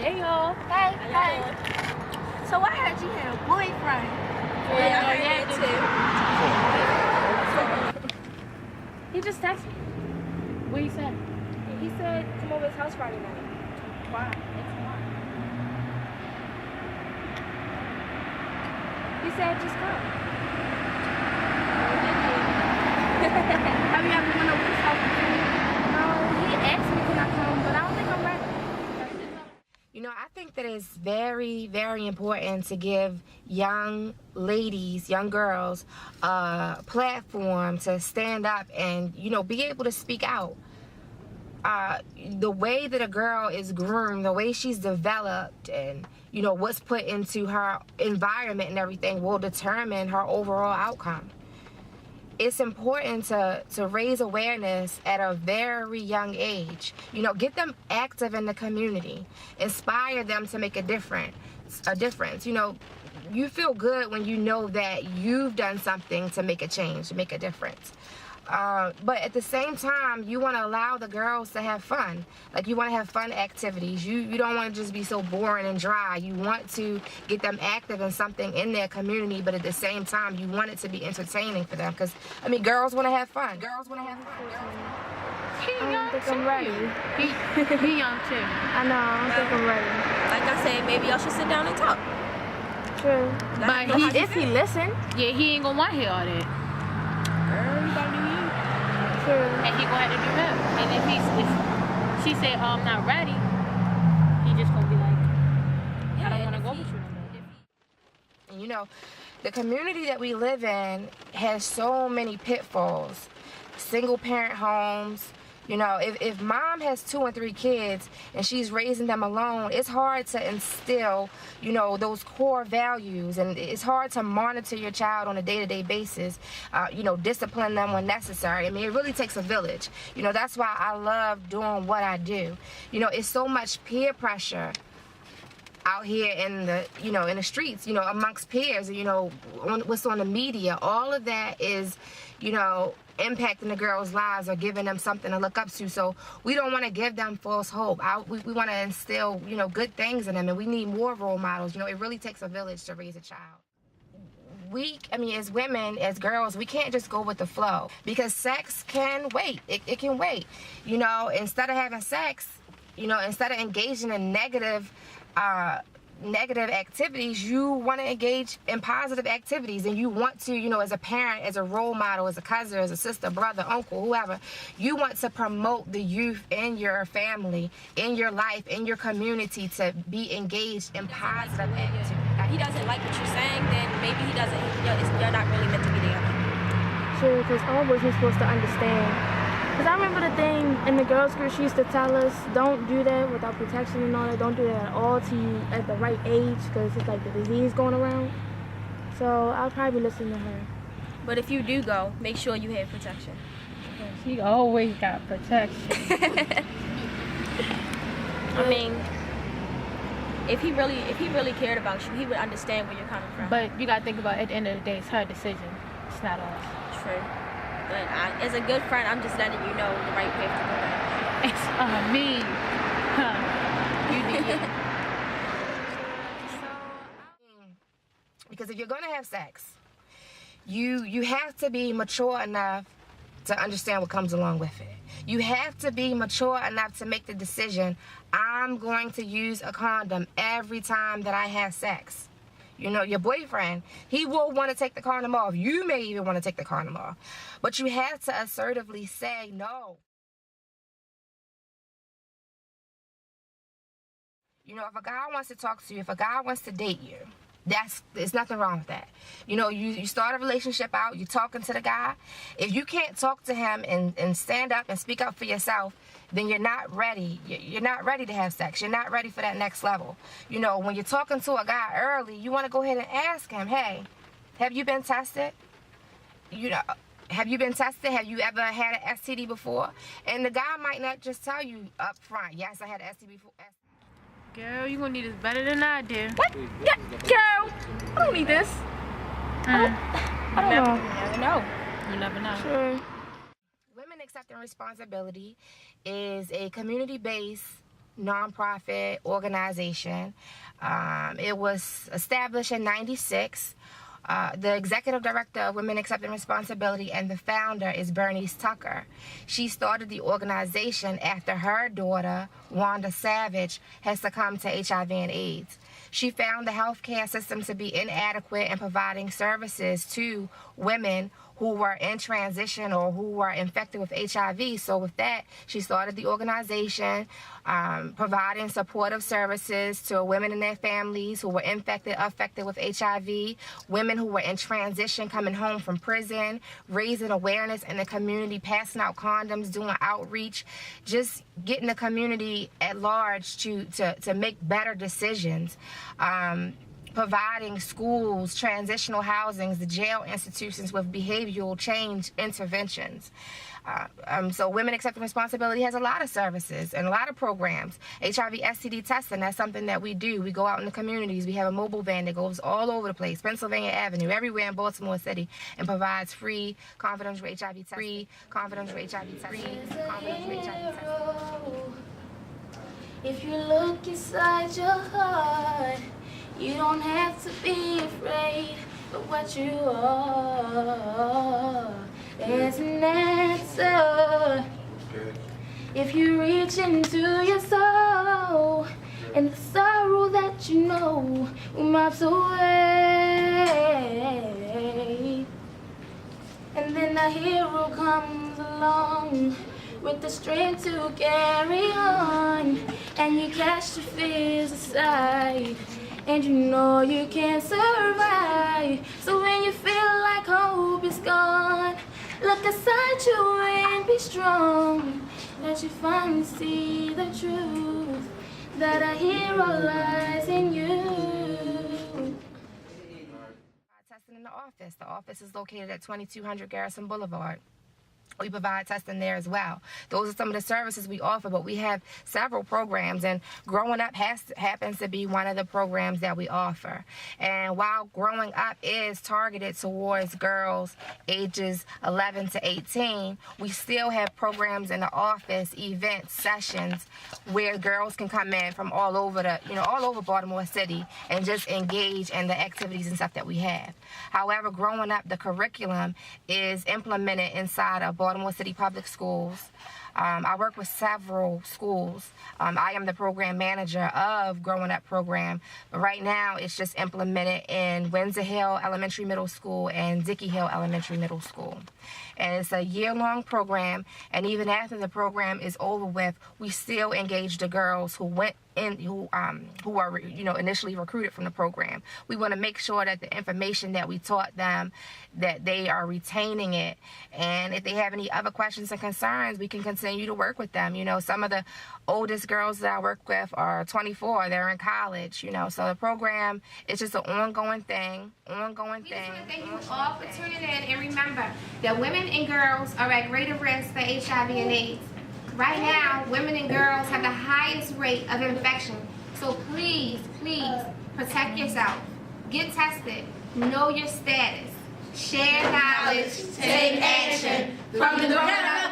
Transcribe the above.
Hey, y'all. Hey, hey. So I heard you had a boyfriend. Yeah, I heard that too. He just texted me. What he said? He said come over his house Friday night. Why? He said just come. Have you ever went over his house before? No, he asked me can I come, but I don't think I'm ready. You know, I think that it's very, very important to give young ladies, young girls, a platform to stand up and, you know, be able to speak out. The way that a girl is groomed, the way she's developed, and, you know, what's put into her environment and everything will determine her overall outcome. It's important to raise awareness at a very young age. You know, get them active in the community. Inspire them to make a difference. You know, you feel good when you know that you've done something to make a change, to make a difference. But at the same time, you want to allow the girls to have fun. Like, you want to have fun activities. You don't want to just be so boring and dry. You want to get them active in something in their community, but at the same time, you want it to be entertaining for them. Because, I mean, girls want to have fun. Girls want to have fun. He I young don't think too. I'm ready. He young too. I know, I don't think I'm ready. Like I said, maybe y'all should sit down and talk. True. But If he listen. yeah, he ain't gonna want to hear all that. Girl, you gotta do you. True. And he gonna have to do him. And if she say, oh, I'm not ready, he just gonna be like, I don't want to go with you no more. And, you know, the community that we live in has so many pitfalls. Single parent homes. You know, if mom has 2 and 3 kids and she's raising them alone, it's hard to instill, you know, those core values, and it's hard to monitor your child on a day-to-day basis, you know, discipline them when necessary. I mean, it really takes a village. You know, that's why I love doing what I do. You know, it's so much peer pressure out here in the, you know, in the streets, you know, amongst peers, you know, what's on the media. All of that is, you know, impacting the girls' lives or giving them something to look up to. So we don't want to give them false hope. We want to instill, you know, good things in them, and we need more role models. You know, it really takes a village to raise a child. I mean, as women, as girls, we can't just go with the flow, because sex can wait. It can wait. You know, instead of having sex, you know, instead of engaging in negative activities, you want to engage in positive activities, and you want to, you know, as a parent, as a role model, as a cousin, as a sister, brother, uncle, whoever, you want to promote the youth in your family, in your life, in your community, to be engaged in positive activities. If he doesn't like what you're saying, then maybe he doesn't, you're not really meant to be together. True, because always you're supposed to understand. Because I remember the thing in the girls' group, she used to tell us, don't do that without protection and all that. Don't do that at all till you at the right age, because it's like the disease going around. So I'll probably listen to her. But if you do go, make sure you have protection. He always got protection. I mean, if he really cared about you, he would understand where you're coming from. But you gotta think about, at the end of the day, it's her decision. It's not ours. True. But as a good friend, I'm just letting you know the right path to go down. It's me. Huh. You do you. Because if you're going to have sex, you have to be mature enough to understand what comes along with it. You have to be mature enough to make the decision, I'm going to use a condom every time that I have sex. You know, your boyfriend, he will want to take the condom off. You may even want to take the condom off. But you have to assertively say no. You know, if a guy wants to talk to you, if a guy wants to date you, there's nothing wrong with that. You know, you start a relationship out, you're talking to the guy. If you can't talk to him and stand up and speak up for yourself, then you're not ready. You're not ready to have sex. You're not ready for that next level. You know, when you're talking to a guy early, you want to go ahead and ask him, hey, have you been tested? You know, have you been tested? Have you ever had an STD before? And the guy might not just tell you up front, yes, I had an STD before. Girl, you gonna need this better than I do. What? Yeah, girl, I don't need this. I don't know. You never know. Sure. Women Accepting Responsibility is a community-based nonprofit organization. It was established in '96. The executive director of Women Accepting Responsibility and the founder is Bernice Tucker. She started the organization after her daughter, Wanda Savage, had succumbed to HIV and AIDS. She found the healthcare system to be inadequate in providing services to women who were in transition or who were infected with HIV. So with that, she started the organization, providing supportive services to women and their families who were affected with HIV, women who were in transition coming home from prison, raising awareness in the community, passing out condoms, doing outreach, just getting the community at large to make better decisions. Providing schools, transitional housings, the jail institutions with behavioral change interventions. So Women Accepting Responsibility has a lot of services and a lot of programs. HIV STD testing, that's something that we do. We go out in the communities. We have a mobile van that goes all over the place, Pennsylvania Avenue, everywhere in Baltimore City, and provides free confidential HIV testing. Free confidential HIV testing. If you look inside your heart, you don't have to be afraid of what you are. There's an answer. If you reach into your soul, and the sorrow that you know will melt away. And then a hero comes along with the strength to carry on, and you cast your fears aside, and you know you can survive. So when you feel like hope is gone, look inside you and be strong, that you finally see the truth, that a hero lies in you. Testing in the office. The office is located at 2200 Garrison Boulevard. We provide testing there as well. Those are some of the services we offer, but we have several programs, and Growing Up happens to be one of the programs that we offer. And while Growing Up is targeted towards girls ages 11 to 18, we still have programs in the office, events, sessions, where girls can come in from all over all over Baltimore City and just engage in the activities and stuff that we have. However, Growing Up, the curriculum is implemented inside of Baltimore City Public Schools. I work with several schools. I am the program manager of Growing Up program, but right now it's just implemented in Windsor Hill Elementary Middle School and Dickey Hill Elementary Middle School. And it's a year-long program, and even after the program is over with, we still engage the girls who went in, who are initially recruited from the program. We want to make sure that the information that we taught them, that they are retaining it, and if they have any other questions and concerns, we can continue to work with them. Some of the oldest girls that I work with are 24, they're in college, so the program is just an ongoing thing. We just want to thank you all for tuning in, and remember that women and girls are at greater risk for HIV and AIDS. Right now, women and girls have the highest rate of infection. So please, please protect yourself. Get tested. Know your status. Share knowledge. Take action. From the Growing Up